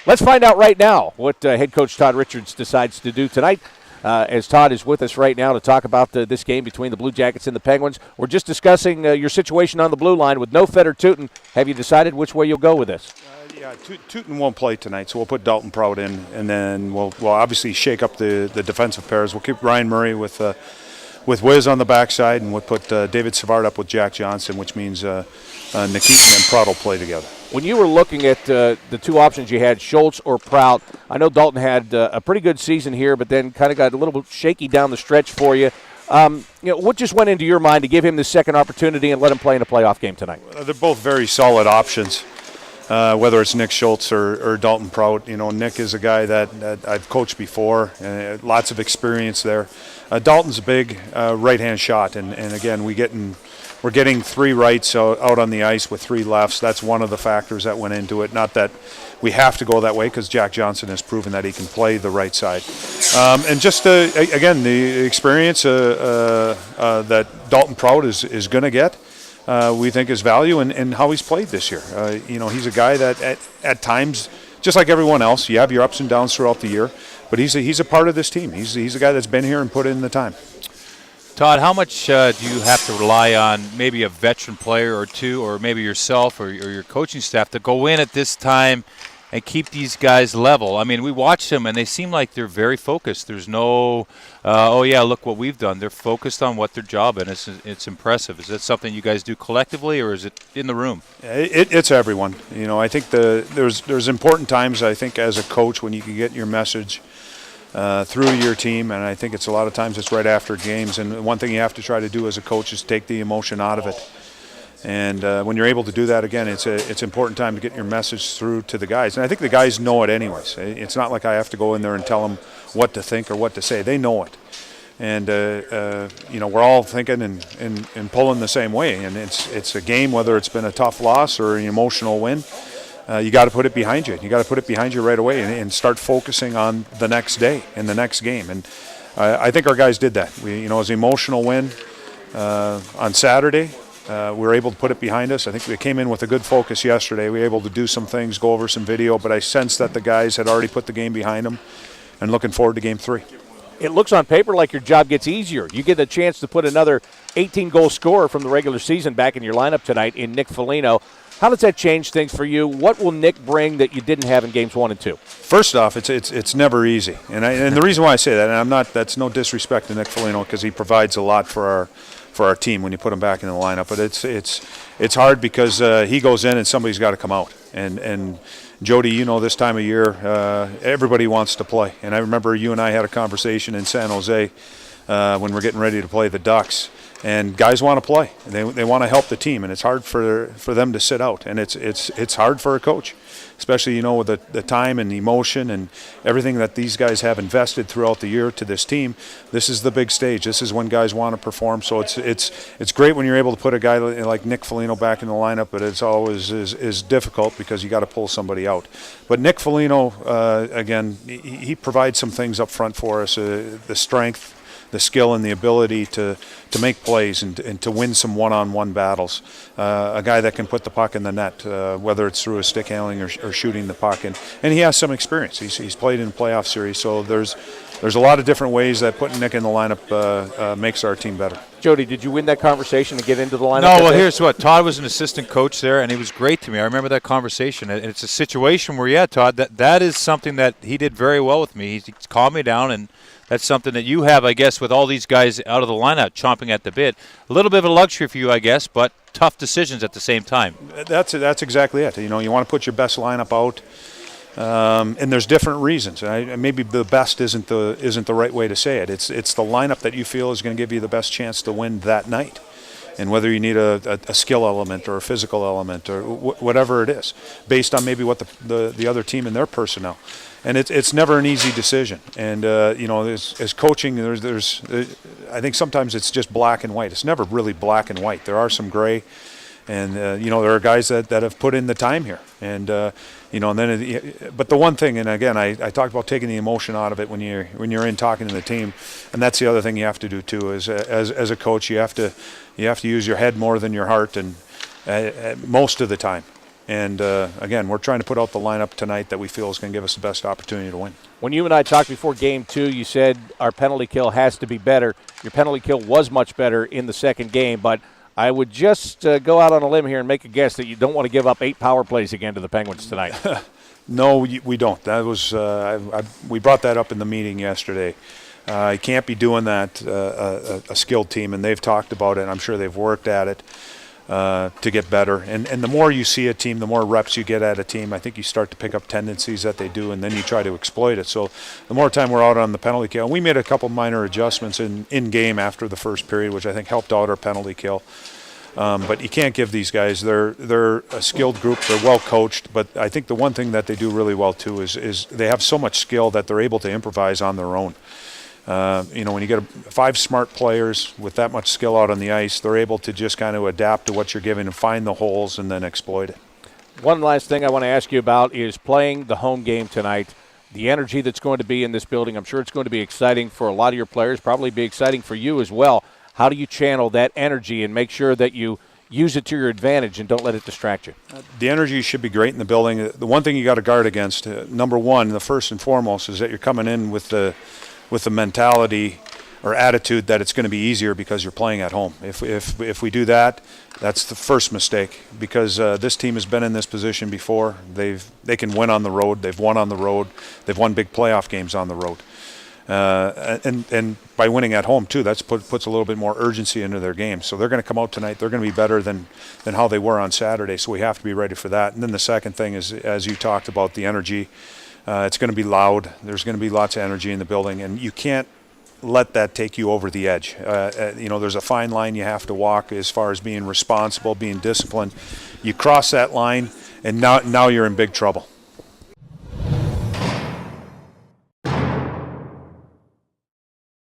Let's find out right now what head coach Todd Richards decides to do tonight. As Todd is with us right now to talk about this game between the Blue Jackets and the Penguins. We're just discussing your situation on the blue line with no Fed or Tootin. Have you decided which way you'll go with this? Yeah, Tootin won't play tonight, so we'll put Dalton Prout in, and then we'll obviously shake up the defensive pairs. We'll keep Ryan Murray with Wiz on the backside, and we'll put David Savard up with Jack Johnson, which means Nikitin and Prout will play together. When you were looking at the two options you had, Schultz or Prout, I know Dalton had a pretty good season here, but then kind of got a little bit shaky down the stretch for you. What just went into your mind to give him the second opportunity and let him play in a playoff game tonight? They're both very solid options, whether it's Nick Schultz or Dalton Prout. Nick is a guy that I've coached before, lots of experience there. Dalton's a big right-hand shot, and again, we're getting three rights out on the ice with three lefts. That's one of the factors that went into it. Not that we have to go that way, because Jack Johnson has proven that he can play the right side. And just, again, the experience that Dalton Prout is going to get, we think is value in how he's played this year. He's a guy that at times, just like everyone else, you have your ups and downs throughout the year, but he's a part of this team. He's a guy that's been here and put in the time. Todd, how much do you have to rely on maybe a veteran player or two, or maybe yourself or your coaching staff to go in at this time and keep these guys level? I mean, we watch them, and they seem like they're very focused. There's no, oh, yeah, look what we've done. They're focused on what their job is. It's impressive. Is that something you guys do collectively, or is it in the room? It's everyone. I think there's important times, I think, as a coach, when you can get your message through your team, and I think it's a lot of times it's right after games. And one thing you have to try to do as a coach is take the emotion out of it. And when you're able to do that, again, it's an important time to get your message through to the guys. And I think the guys know it anyways. It's not like I have to go in there and tell them what to think or what to say. They know it. And, we're all thinking and pulling the same way. And it's a game, whether it's been a tough loss or an emotional win. You got to put it behind you. You got to put it behind you right away and start focusing on the next day and the next game. And I think our guys did that. It was an emotional win on Saturday. We were able to put it behind us. I think we came in with a good focus yesterday. We were able to do some things, go over some video, but I sensed that the guys had already put the game behind them and looking forward to Game 3. It looks on paper like your job gets easier. You get a chance to put another 18-goal scorer from the regular season back in your lineup tonight in Nick Foligno. How does that change things for you? What will Nick bring that you didn't have in games 1 and 2? First off, it's never easy, and the reason why I say that, and that's no disrespect to Nick Foligno, because he provides a lot for our team when you put him back in the lineup. But it's hard because he goes in and somebody's got to come out. And Jody, this time of year, everybody wants to play. And I remember you and I had a conversation in San Jose when we're getting ready to play the Ducks. And guys want to play. They want to help the team, and it's hard for them to sit out. And it's hard for a coach, especially with the time and the emotion and everything that these guys have invested throughout the year to this team. This is the big stage. This is when guys want to perform. So it's great when you're able to put a guy like Nick Foligno back in the lineup, but it's always is difficult because you got to pull somebody out. But Nick Foligno, again, he provides some things up front for us, the strength, the skill and the ability to make plays and to win some one-on-one battles. A guy that can put the puck in the net, whether it's through a stick handling or shooting the puck. And he has some experience. He's played in a playoff series, so there's a lot of different ways that putting Nick in the lineup makes our team better. Jody, did you win that conversation to get into the lineup? No, well, here's what. Todd was an assistant coach there, and he was great to me. I remember that conversation. And it's a situation where, yeah, Todd, that is something that he did very well with me. He calmed me down, and that's something that you have, I guess, with all these guys out of the lineup chomping at the bit. A little bit of a luxury for you, I guess, but tough decisions at the same time. That's exactly it. You want to put your best lineup out, and there's different reasons. Maybe the best isn't the right way to say it. It's the lineup that you feel is going to give you the best chance to win that night. And whether you need a skill element or a physical element or whatever it is, based on maybe what the other team and their personnel. And it's never an easy decision. And as coaching, there's I think sometimes it's just black and white. It's never really black and white. There are some gray, and there are guys that have put in the time here. And and then but the one thing, and again, I talked about taking the emotion out of it when you're in talking to the team, and that's the other thing you have to do too. Is as a coach, you have to use your head more than your heart, and most of the time. And, again, we're trying to put out the lineup tonight that we feel is going to give us the best opportunity to win. When you and I talked before Game 2, you said our penalty kill has to be better. Your penalty kill was much better in the second game, but I would just go out on a limb here and make a guess that you don't want to give up 8 power plays again to the Penguins tonight. No, we don't. That was we brought that up in the meeting yesterday. You can't be doing that, a skilled team, and they've talked about it, and I'm sure they've worked at it to get better. And the more you see a team, the more reps you get at a team, I think you start to pick up tendencies that they do, and then you try to exploit it. So the more time we're out on the penalty kill, and we made a couple minor adjustments in game after the first period, which I think helped out our penalty kill. But you can't give these guys, they're a skilled group, they're well coached, but I think the one thing that they do really well too is they have so much skill that they're able to improvise on their own. When you get 5 smart players with that much skill out on the ice, they're able to just kind of adapt to what you're giving and find the holes and then exploit it. One last thing I want to ask you about is playing the home game tonight. The energy that's going to be in this building, I'm sure it's going to be exciting for a lot of your players, probably be exciting for you as well. How do you channel that energy and make sure that you use it to your advantage and don't let it distract you? The energy should be great in the building. The one thing you got to guard against, number one, the first and foremost, is that you're coming in with the mentality or attitude that it's going to be easier because you're playing at home. If we do that, that's the first mistake, because this team has been in this position before. They can win on the road. They've won on the road. They've won big playoff games on the road. And by winning at home too, that puts a little bit more urgency into their game. So they're going to come out tonight. They're going to be better than how they were on Saturday. So we have to be ready for that. And then the second thing is, as you talked about, the energy. It's going to be loud. There's going to be lots of energy in the building, and you can't let that take you over the edge. There's a fine line you have to walk as far as being responsible, being disciplined. You cross that line, and now you're in big trouble.